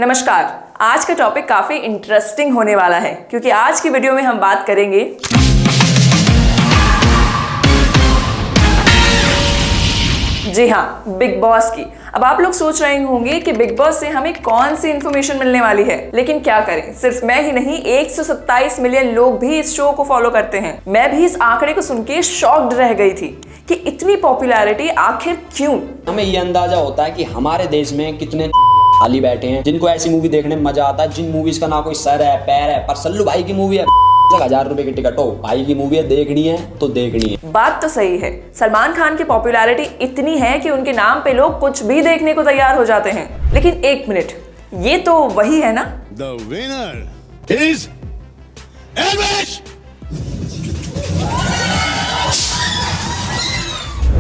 नमस्कार। आज का टॉपिक काफी इंटरेस्टिंग होने वाला है क्योंकि आज की वीडियो में हम बात करेंगे जी हाँ, बिग बॉस की। अब आप लोग सोच रहे होंगे कि बिग बॉस से हमें कौन सी इंफॉर्मेशन मिलने वाली है, लेकिन क्या करें, सिर्फ मैं ही नहीं 127 मिलियन लोग भी इस शो को फॉलो करते हैं। मैं भी इस आंकड़े को सुन के शॉक्ड रह गई थी कि इतनी पॉपुलैरिटी आखिर क्यों। हमें ये अंदाजा होता है कि हमारे देश में कितने खाली बैठे हैं जिनको ऐसी मूवी देखने में मजा आता है, जिन मूवीज का ना कोई सर है पैर है। पर सल्लू भाई की मूवी है 1000 रुपए की टिकट हो, भाई की मूवी है, देखनी है तो देखनी है। बात तो सही है, सलमान खान की पॉपुलैरिटी इतनी है कि उनके नाम पे लोग कुछ भी देखने को तैयार हो जाते हैं। लेकिन एक मिनट, ये तो वही है ना? The winner is Elvis!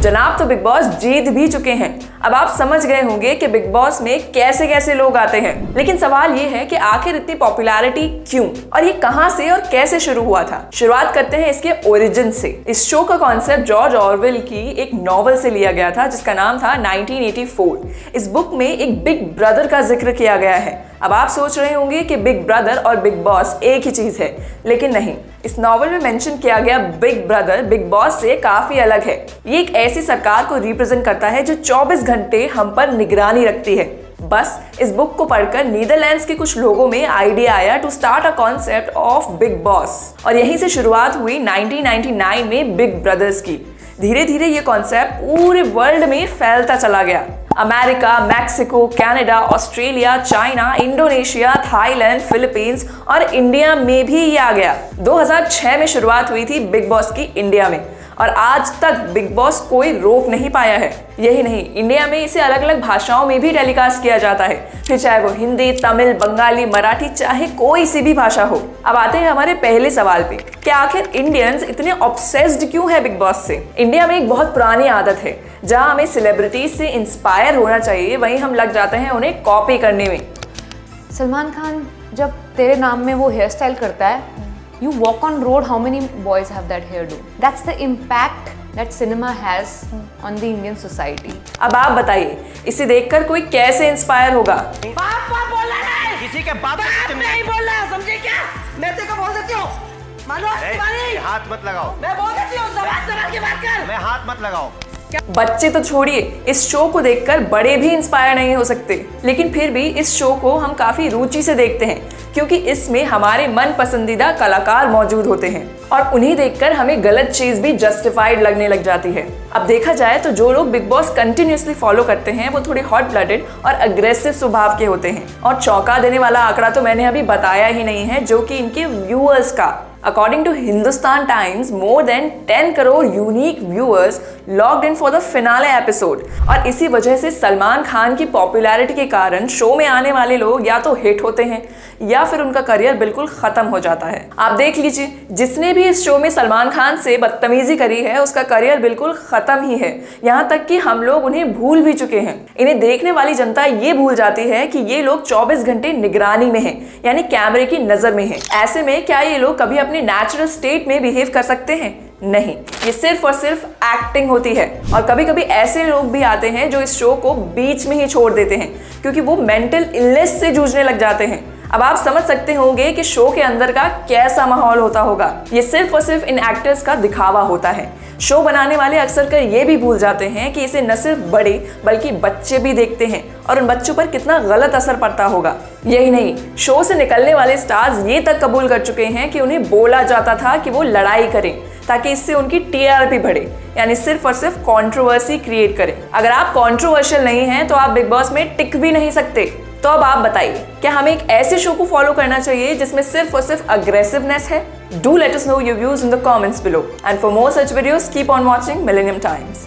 जनाब तो बिग बॉस जीत भी चुके हैं। अब आप समझ गए होंगे कि बिग बॉस में कैसे कैसे लोग आते हैं, लेकिन सवाल ये है कि आखिर इतनी पॉपुलैरिटी क्यों और ये कहां से और कैसे शुरू हुआ था। शुरुआत करते हैं इसके ओरिजिन से। इस शो का कॉन्सेप्ट जॉर्ज ऑरवेल की एक नॉवल से लिया गया था जिसका नाम था 1984। इस बुक में एक बिग ब्रदर का जिक्र किया गया है। अब आप सोच रहे होंगे कि बिग ब्रदर और बिग बॉस एक ही चीज है, लेकिन नहीं। इस नॉवल में मेंशन किया गया बिग ब्रदर बिग बॉस से काफी अलग है। ये एक ऐसी सरकार को रिप्रेजेंट करता है जो 24 घंटे हम पर निगरानी रखती है। बस इस बुक को पढ़कर नीदरलैंड्स के कुछ लोगों में आइडिया आया to start a concept of Bigg Boss, और यहीं से शुरुआत हुई 1999 में बिग ब्रदर्स की। धीरे धीरे ये कॉन्सेप्ट पूरे वर्ल्ड में फैलता चला गया। America, Mexico, Canada, Australia, China, Indonesia, Thailand, Philippines और इंडिया में भी ये आ गया। 2006 में शुरुआत हुई थी बिग बॉस की इंडिया में, और आज तक बिग बॉस कोई रोक नहीं पाया है। यही नहीं, इंडिया में इसे अलग अलग भाषाओं में भी टेलीकास्ट किया जाता है, फिर चाहे वो हिंदी, तमिल, बंगाली, मराठी, चाहे कोई सी भी भाषा हो। अब आते हैं हमारे पहले सवाल पे कि आखिर इंडियंस इतने ऑब्सेस्ड क्यों है बिग बॉस से। इंडिया में एक बहुत पुरानी आदत है, जहां हमें सेलिब्रिटीज से इंस्पायर होना चाहिए, वहीं हम लग जाते हैं उन्हें कॉपी करने में। सलमान खान जब तेरे नाम में वो हेयर स्टाइल करता है, you walk on road, how many boys have that hairdo? That's the impact that cinema has on the Indian society. अब आप बताइए, इसे देखकर कोई कैसे इंस्पायर होगा? बाप बोला नहीं, किसी के बाप नहीं बोला, समझे क्या? मैं तेरे को बोल देती हूँ, मानो तुम्हारी हाथ मत लगाओ। मैं बोल देती हूँ, जबान की बात कर। मैं हाथ मत लगाओ। बच्चे तो छोड़िए, इस शो को देखकर बड़े भी इंस्पायर नहीं हो सकते, लेकिन फिर भी इस शो को हम काफी रुचि से देखते हैं क्योंकि इसमें हमारे मन पसंदीदा कलाकार मौजूद होते हैं और उन्हें देखकर हमें गलत चीज भी जस्टिफाइड लगने लग जाती है। अब देखा जाए तो जो लोग बिग बॉस कंटिन्यूसली फॉलो करते हैं वो थोड़े हॉट ब्लडेड और अग्रेसिव स्वभाव के होते हैं। और चौंका देने वाला आंकड़ा तो मैंने अभी बताया ही नहीं है, जो कि इनके व्यूअर्स का। According to Hindustan Times, more than 10 crore unique viewers logged in for the finale episode. और इसी वजह से सलमान खान की पॉपुलैरिटी के कारण शो में आने वाले लोग या तो हिट होते हैं या फिर उनका करियर बिल्कुल खत्म हो जाता है। आप देख लीजिए, जिसने भी इस शो में सलमान खान से बदतमीजी करी है उसका करियर बिल्कुल खत्म ही है। यहाँ तक कि हम लोग उन्हें भूल भी चुके हैं। इन्हें देखने वाली जनता ये भूल जाती है कि ये लोग 24 घंटे निगरानी में हैं, यानी कैमरे की नजर में हैं। ऐसे में क्या ये लोग कभी अपने नेचुरल स्टेट में बिहेव कर सकते हैं? नहीं, ये सिर्फ और सिर्फ एक्टिंग होती है। और कभी कभी ऐसे लोग भी आते हैं जो इस शो को बीच में ही छोड़ देते हैं क्योंकि वो मेंटल इलनेस से जूझने लग जाते हैं। अब आप समझ सकते होंगे कि शो के अंदर का कैसा माहौल होता होगा। ये सिर्फ और सिर्फ इन एक्टर्स का दिखावा होता है। शो बनाने वाले अक्सर कर ये भी भूल जाते हैं कि इसे न सिर्फ बड़े बल्कि बच्चे भी देखते हैं और उन बच्चों पर कितना गलत असर पड़ता होगा। यही नहीं, शो से निकलने वाले स्टार्स ये तक कबूल कर चुके हैं कि उन्हें बोला जाता था कि वो लड़ाई करें ताकि इससे उनकी टीआरपी बढ़े, यानी सिर्फ और सिर्फ कंट्रोवर्सी क्रिएट करें। अगर आप कंट्रोवर्शियल नहीं हैं तो आप बिग बॉस में टिक भी नहीं सकते। तो अब आप बताइए, क्या हमें एक ऐसे शो को फॉलो करना चाहिए जिसमें सिर्फ और सिर्फ अग्रेसिवनेस है? Do let us know your views in the comments below. And for more such videos, keep on watching Millennium Times.